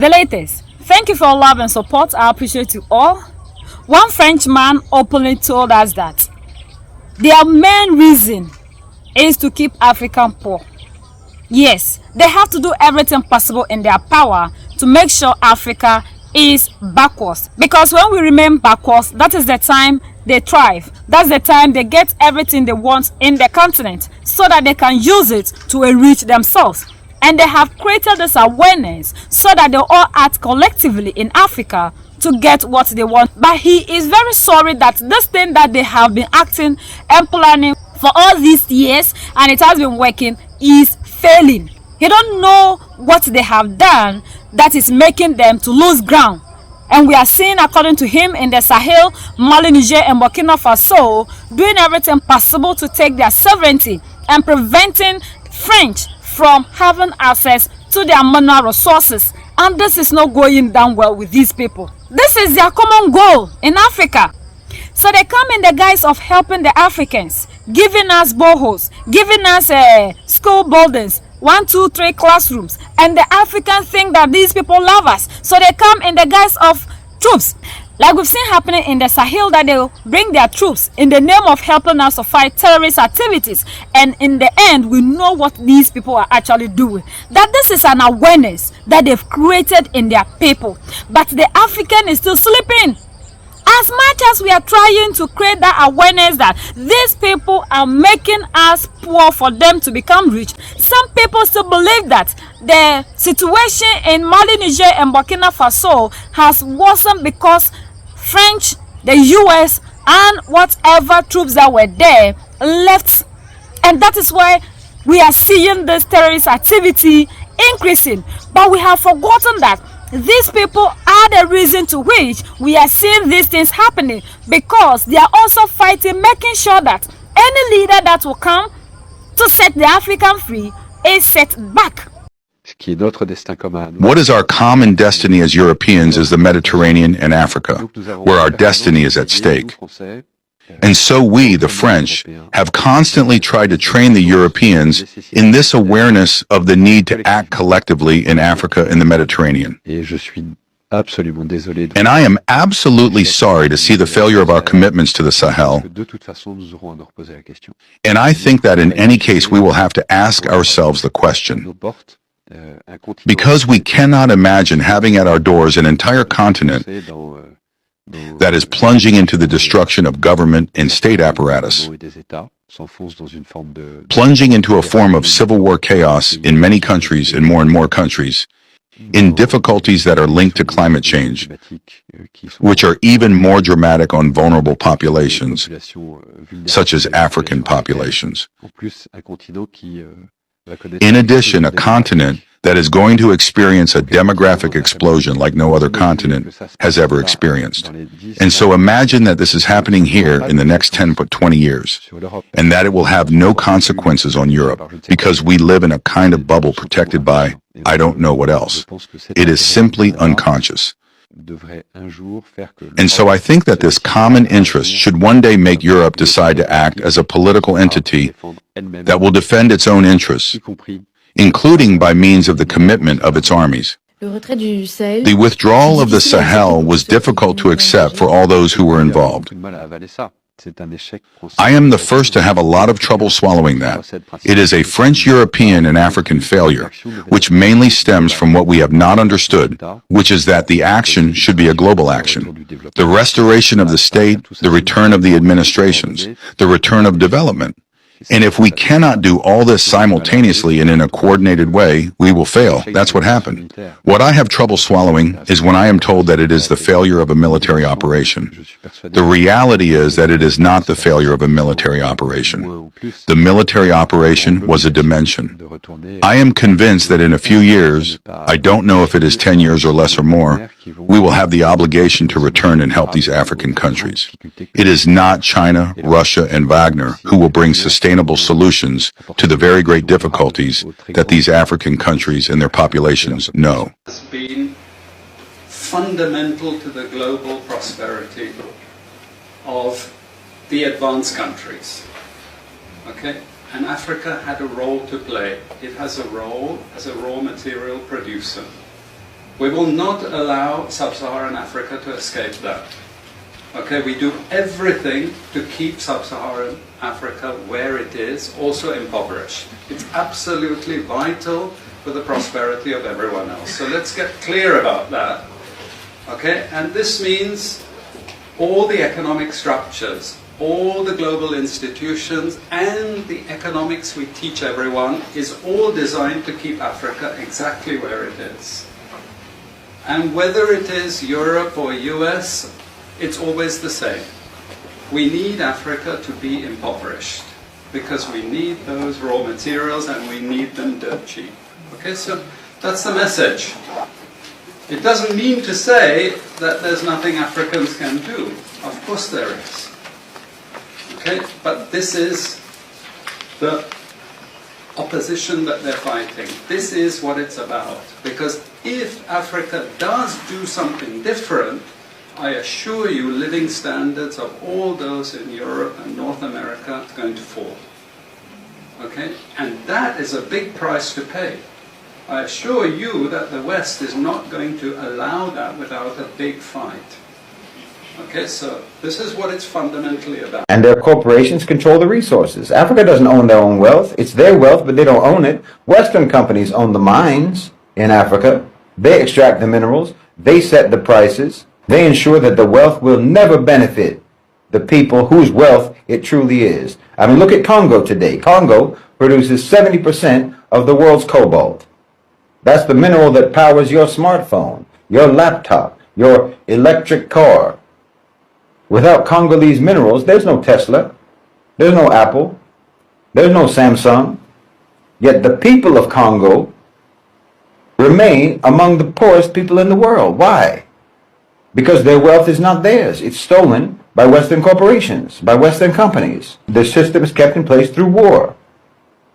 The latest. Thank you for your love and support. I appreciate you all. One French man openly told us that their main reason is to keep African poor. Yes, they have to do everything possible in their power to make sure Africa is backwards. Because when we remain backwards, that is the time they thrive. That's the time they get everything they want in the continent so that they can use it to enrich themselves. And they have created this awareness so that they all act collectively in Africa to get what they want. But he is very sorry that this thing that they have been acting and planning for all these years, and it has been working, is failing. He don't know what they have done that is making them to lose ground. And we are seeing, according to him, in the Sahel, Mali, Niger, and Burkina Faso, doing everything possible to take their sovereignty and preventing French from having access to their mineral resources. And this is not going down well with these people. This is their common goal in Africa. So they come in the guise of helping the Africans, giving us boreholes, giving us school buildings, 1, 2, 3 classrooms, and the Africans think that these people love us. So they come in the guise of troops. Like we've seen happening in the Sahel, that they bring their troops in the name of helping us to fight terrorist activities. And in the end, we know what these people are actually doing. That this is an awareness that they've created in their people. But the African is still sleeping. As much as we are trying to create that awareness that these people are making us poor for them to become rich, some people still believe that the situation in Mali, Niger, and Burkina Faso has worsened because French, the US, and whatever troops that were there left. And that is why we are seeing this terrorist activity increasing. But we have forgotten that these people are the reason to which we are seeing these things happening, because they are also fighting, making sure that any leader that will come to set the African free is set back. What is our common destiny as Europeans is the Mediterranean and Africa, where our destiny is at stake. And so we, the French, have constantly tried to train the Europeans in this awareness of the need to act collectively in Africa and the Mediterranean. And I am absolutely sorry to see the failure of our commitments to the Sahel. And I think that in any case we will have to ask ourselves the question, because we cannot imagine having at our doors an entire continent that is plunging into the destruction of government and state apparatus, plunging into a form of civil war chaos in many countries and more countries, in difficulties that are linked to climate change, which are even more dramatic on vulnerable populations, such as African populations. In addition, a continent that is going to experience a demographic explosion like no other continent has ever experienced. And so imagine that this is happening here in the next 10 to 20 years, and that it will have no consequences on Europe, because we live in a kind of bubble protected by I don't know what else. It is simply unconscious. And so I think that this common interest should one day make Europe decide to act as a political entity that will defend its own interests, including by means of the commitment of its armies. The withdrawal of the Sahel was difficult to accept for all those who were involved. I am the first to have a lot of trouble swallowing that. It is a French, European, and African failure, which mainly stems from what we have not understood, which is that the action should be a global action. The restoration of the state, the return of the administrations, the return of development. And if we cannot do all this simultaneously and in a coordinated way, we will fail. That's what happened. What I have trouble swallowing is when I am told that it is the failure of a military operation. The reality is that it is not the failure of a military operation. The military operation was a dimension. I am convinced that in a few years, I don't know if it is 10 years or less or more, we will have the obligation to return and help these African countries. It is not China, Russia, and Wagner who will bring sustainable solutions to the very great difficulties that these African countries and their populations know. Has been fundamental to the global prosperity of the advanced countries. Okay? And Africa had a role to play. It has a role as a raw material producer. We will not allow sub-Saharan Africa to escape that. Okay, we do everything to keep sub-Saharan Africa where it is, also impoverished. It's absolutely vital for the prosperity of everyone else. So let's get clear about that. Okay, and this means all the economic structures, all the global institutions, and the economics we teach everyone is all designed to keep Africa exactly where it is. And whether it is Europe or US, it's always the same. We need Africa to be impoverished because we need those raw materials and we need them dirt cheap. Okay, so that's the message. It doesn't mean to say that there's nothing Africans can do. Of course there is. Okay, but this is the opposition that they're fighting. This is what it's about. Because if Africa does do something different, I assure you living standards of all those in Europe and North America are going to fall. Okay? And that is a big price to pay. I assure you that the West is not going to allow that without a big fight. Okay, so this is what it's fundamentally about. And their corporations control the resources. Africa doesn't own their own wealth. It's their wealth, but they don't own it. Western companies own the mines in Africa. They extract the minerals. They set the prices. They ensure that the wealth will never benefit the people whose wealth it truly is. I mean, look at Congo today. Congo produces 70% of the world's cobalt. That's the mineral that powers your smartphone, your laptop, your electric car. Without Congolese minerals, there's no Tesla, there's no Apple, there's no Samsung. Yet the people of Congo remain among the poorest people in the world. Why? Because their wealth is not theirs. It's stolen by Western corporations, by Western companies. The system is kept in place through war.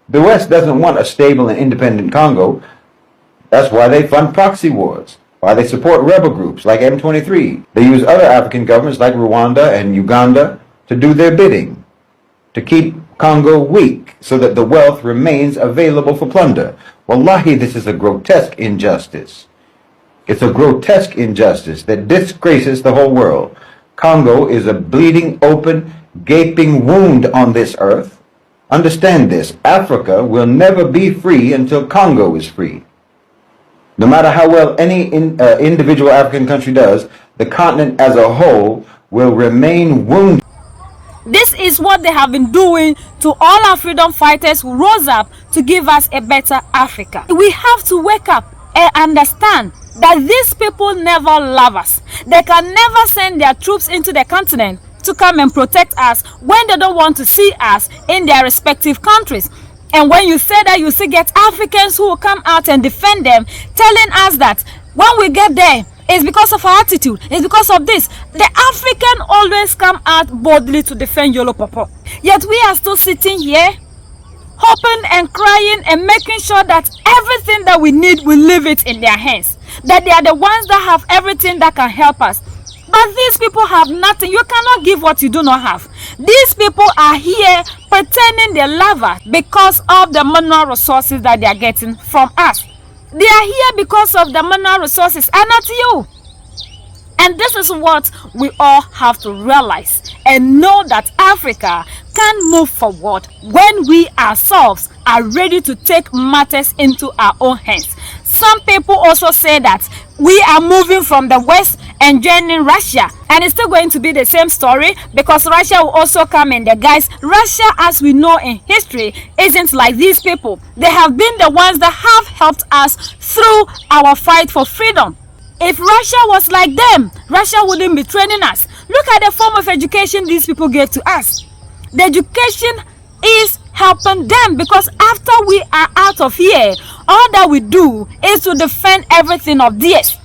The West doesn't want a stable and independent Congo. That's why they fund proxy wars, why they support rebel groups like M23. They use other African governments like Rwanda and Uganda to do their bidding, to keep Congo weak so that the wealth remains available for plunder. Wallahi, this is a grotesque injustice. It's a grotesque injustice that disgraces the whole world. Congo is a bleeding, open, gaping wound on this earth. Understand this, Africa will never be free until Congo is free. No matter how well any individual African country does, the continent as a whole will remain wounded. This is what they have been doing to all our freedom fighters who rose up to give us a better Africa. We have to wake up and understand that these people never love us. They can never send their troops into the continent to come and protect us when they don't want to see us in their respective countries. And when you say that, you still get Africans who will come out and defend them, telling us that when we get there, it's because of our attitude, it's because of this. The African always come out boldly to defend Yolo Popo. Yet we are still sitting here, hoping and crying and making sure that everything that we need, we leave it in their hands. That they are the ones that have everything that can help us. But these people have nothing. You cannot give what you do not have. These people are here pretending they love us because of the mineral resources that they are getting from us. They are here because of the mineral resources and not you. And this is what we all have to realize and know, that Africa can move forward when we ourselves are ready to take matters into our own hands. Some people also say that we are moving from the West and joining Russia, and it's still going to be the same story because Russia will also come in there. Guys, Russia, as we know in history, isn't like these people. They have been the ones that have helped us through our fight for freedom. If Russia was like them, Russia wouldn't be training us. Look at the form of education these people gave to us. The education is helping them, because after we are out of here, all that we do is to defend everything of theirs.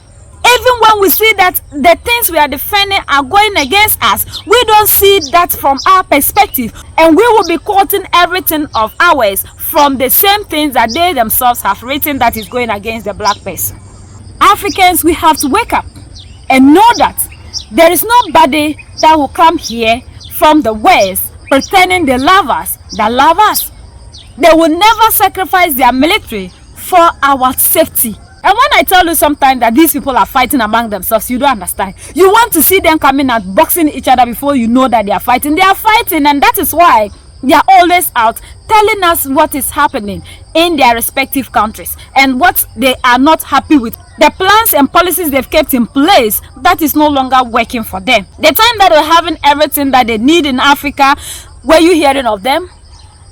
Even when we see that the things we are defending are going against us, we don't see that from our perspective, and we will be quoting everything of ours from the same things that they themselves have written that is going against the black person. Africans, we have to wake up and know that there is nobody that will come here from the West pretending they love us, that love us. They will never sacrifice their military for our safety. And when I tell you sometimes that these people are fighting among themselves, you don't understand. You want to see them coming and boxing each other before you know that they are fighting. They are fighting, and that is why they are always out telling us what is happening in their respective countries and what they are not happy with. The plans and policies they've kept in place, that is no longer working for them. The time that they're having everything that they need in Africa, were you hearing of them?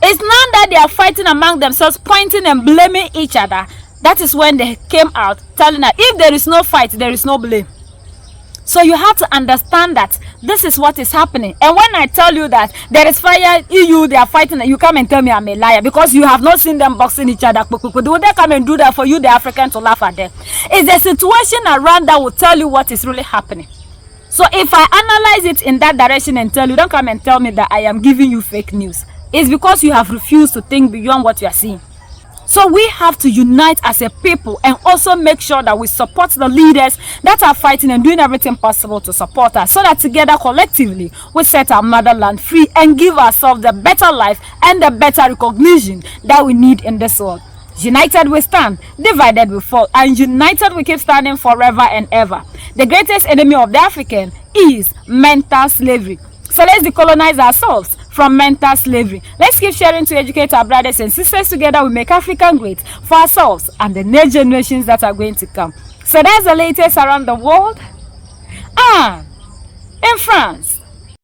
It's not that they are fighting among themselves, pointing and blaming each other. That is when they came out telling us, if there is no fight, there is no blame. So you have to understand that this is what is happening. And when I tell you that there is fire, EU, they are fighting, you come and tell me I'm a liar because you have not seen them boxing each other. Would they come and do that for you, the African, to laugh at them? It's the situation around that will tell you what is really happening. So if I analyze it in that direction and tell you, don't come and tell me that I am giving you fake news. It's because you have refused to think beyond what you are seeing. So we have to unite as a people and also make sure that we support the leaders that are fighting and doing everything possible to support us, so that together collectively we set our motherland free and give ourselves the better life and the better recognition that we need in this world. United we stand, divided we fall, and united we keep standing forever and ever. The greatest enemy of the African is mental slavery. So let's decolonize ourselves from mental slavery. Let's keep sharing to educate our brothers and sisters. Together we make Africa great for ourselves and the next generations that are going to come. So that's the latest around the world. In France,